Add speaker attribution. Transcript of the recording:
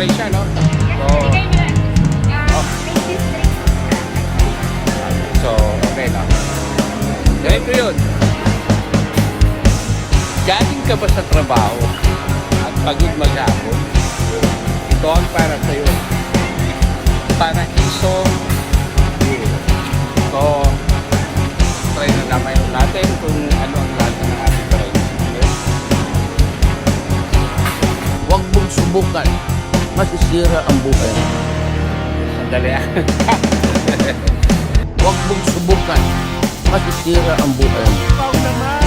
Speaker 1: okay siya, no? So, okay lang. Ganito yun. Galing ka ba sa trabaho at pagod maghapon? Ito ang para sa'yo. Paraiso View. So, try na naman natin kung ano ang lasa ng ating paraiso. Okay?
Speaker 2: Huwag mong subukan. Masisira ang buhay.
Speaker 1: Sandali ah.
Speaker 2: Huwag mong subukan. Masisira ang buhay.
Speaker 1: Ikaw naman!